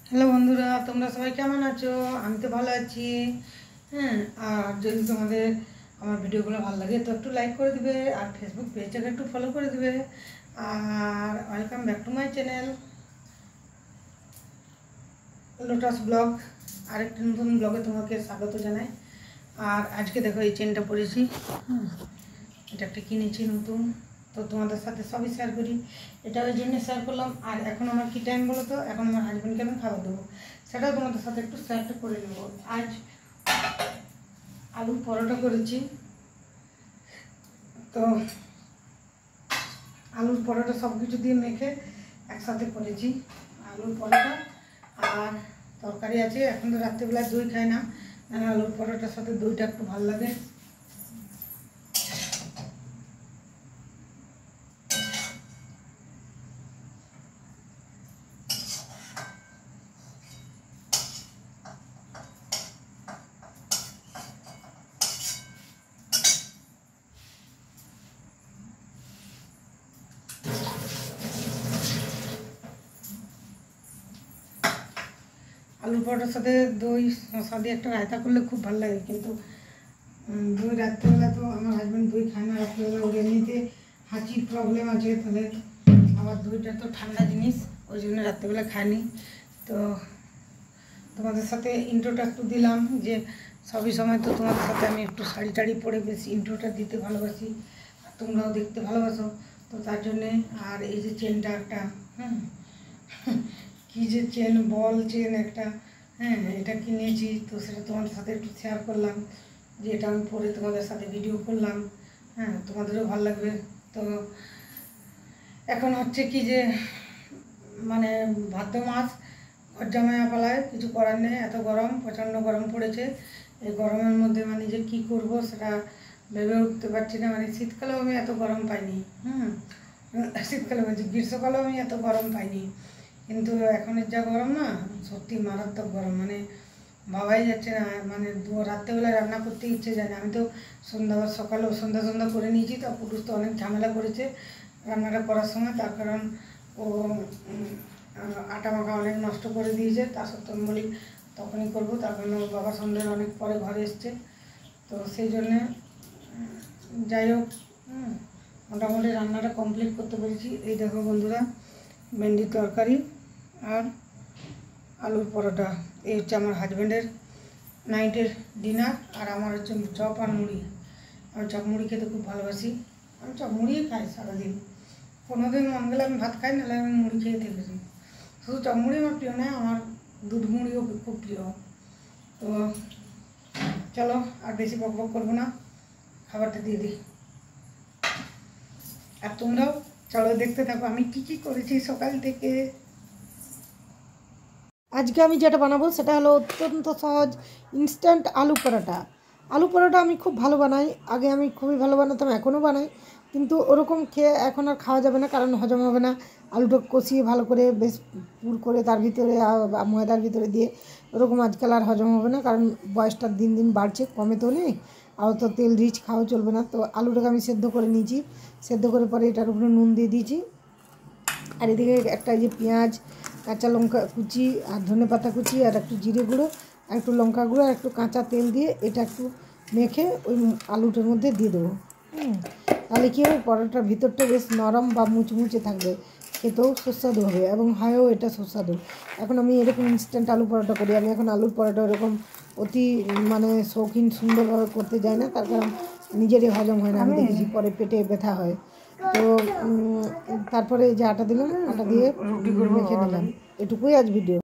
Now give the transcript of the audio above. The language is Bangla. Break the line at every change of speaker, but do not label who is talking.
হ্যালো বন্ধুরা, তোমরা সবাই কেমন আছো? আমি তো ভালো আছি। হ্যাঁ, আর যদি তোমাদের আমার ভিডিওগুলো ভালো লাগে তো একটু লাইক করে দিবে, আর ফেসবুক পেজটাকে একটু ফলো করে দিবে। আর welcome back to my channel Lotus blog. আরেকটা নতুন ব্লগে তোমাকে স্বাগত জানাই। আর আজকে দেখো এই চেনটা পরেছি। এটা একটা কিনেছি নতুন, তো তোমাদের সাথে সবই শেয়ার করি। এটা ওই জন্য শেয়ার করলাম। আর এখন আমার কী টাইম বলো তো, এখন আমার হাজব্যান্ডকে আমি খাবার দেবো, সেটাও তোমাদের সাথে একটু শেয়ারটা করে নেবো। আজ আলুর পরোটা করেছি। তো আলুর পরোটা সব কিছু দিয়ে মেখে একসাথে করেছি আলুর পরোটা। আর তরকারি আছে। এখন তো রাত্রিবেলা দই খাই না, আলুর পরোটার সাথে দইটা একটু ভালো লাগে। আলুর পরোটার সাথে দই শসা দিয়ে একটা রায়তা করলে খুব ভালো লাগে। কিন্তু দই রাত্রেবেলা তো আমার হাজব্যান্ড দই খায় না রাত্রেবেলা, ওর এমনিতে হাঁচির প্রবলেম আছে, তাহলে আমার দইটা তো ঠান্ডা জিনিস, ওই জন্য রাত্রেবেলা খাইনি। তো তোমাদের সাথে ইন্ট্রোটা একটু দিলাম, যে সবই সময় তো তোমাদের সাথে আমি একটু শাড়ি টাড়ি পরে বেশি ইন্ট্রোটা দিতে ভালোবাসি, আর তোমরাও দেখতে ভালোবাসো, তো তার জন্যে। আর এই যে চেনটা একটা, কী যে চেন, বল চেন একটা, এটা কিনেছি, তো সেটা তোমাদের সাথে একটু শেয়ার করলাম, যে এটা আমি পরে তোমাদের সাথে ভিডিও করলাম। তোমাদেরও ভালো লাগবে। তো এখন হচ্ছে কি যে, মানে ভাদ্র মাস, ঘর জামাইয়া পালায়, কিছু করার নেই, এত গরম, প্রচণ্ড গরম পড়েছে। এই গরমের মধ্যে মানে যে কী করব সেটা ভেবে উঠতে পারছি না। মানে শীতকালেও আমি এত গরম পাইনি, শীতকালে বলছি, গ্রীষ্মকালেও আমি এত গরম পাইনি। কিন্তু এখনের যা গরম না, সত্যি মারাত্মক গরম, মানে ভাবাই যাচ্ছে না। মানে রাত্রেবেলায় রান্না করতে ইচ্ছে যায় না। আমি তো সকালেও সন্ধ্যা করে নিয়েছি, তো পুরুষ তো অনেক ঝামেলা করেছে রান্নাটা করার সময়, তার কারণ ও আটা মাখা অনেক নষ্ট করে দিয়েছে। তা সত্ত্বেও আমি বলি তখনই করবো, তার কারণ ওর বাবা সন্ধ্যের অনেক পরে ঘরে এসছে, তো সেই জন্যে যাই হোক, মোটামুটি রান্নাটা কমপ্লিট করতে পেরেছি। এই দেখো বন্ধুরা, ভেন্ডির তরকারি আর আলুর পরোটা, এই হচ্ছে আমার হাজব্যান্ডের নাইটের ডিনার। আর আমার হচ্ছে চপ আর মুড়ি। আমি চপ মুড়ি খেতে খুব ভালোবাসি, আমি চপ মুড়িই খাই সারাদিন। কোনোদিন মন গেলে আমি ভাত খাই, নাহলে আমি মুড়ি খেয়ে থেকেছি। শুধু চপ মুড়ি আমার প্রিয় নয়, আমার দুধ মুড়িও খুব প্রিয়। তো চলো আর বেশি বক বক করবো না, খাবারটা দিয়ে দিই। আর তোমরাও চলো দেখতে থাকো আমি কি কি করেছি সকাল থেকে। আজকে আমি যেটা বানাবো সেটা হলো অত্যন্ত সহজ ইনস্ট্যান্ট আলু পরোটা। আলু পরোটা আমি খুব ভালো বানাই, আগে আমি খুবই ভালো বানাতাম, এখনও বানাই, কিন্তু ওরকম খেয়ে এখন আর খাওয়া যাবে না, কারণ হজম হবে না। আলুটা কষিয়ে ভালো করে বেশ পুর করে তার ভিতরে ময়দার ভিতরে দিয়ে, ওরকম আজকাল আর হজম হবে না, কারণ বয়সটা দিন দিন বাড়ছে, কমে তো নেই, আর তো তেল রিচ খাওয়া চলবে না। তো আলুটাকে আমি সেদ্ধ করে নিয়েছি, সেদ্ধ করে পরে এটার উপরে নুন দিয়ে দিয়েছি। আর এদিকে একটা যে পেঁয়াজ, কাঁচা লঙ্কা কুচি, আর ধনে পাতা কুচি, আর একটু জিরে গুঁড়ো, আর একটু লঙ্কা গুঁড়ো, আর একটু কাঁচা তেল দিয়ে এটা একটু মেখে ওই আলুটার মধ্যে দিয়ে দেবো। তাহলে কী হবে, পরোটার ভিতরটা বেশ নরম বা মুচমুচে থাকবে, খেতেও সুস্বাদু হবে এবং হয়ও এটা সুস্বাদু। এখন আমি এরকম ইনস্ট্যান্ট আলু পরোটা করি। আমি এখন আলুর পরোটা এরকম অতি মানে শৌখিন সুন্দরভাবে করতে যাই না, তার কারণ নিজেরই হজম হয় না, আমি দেখেছি পরে পেটে ব্যথা হয়। তো তারপরে যে আটা দিলাম, আটা দিয়ে মেখে নিলাম। এটুকুই আজ ভিডিও।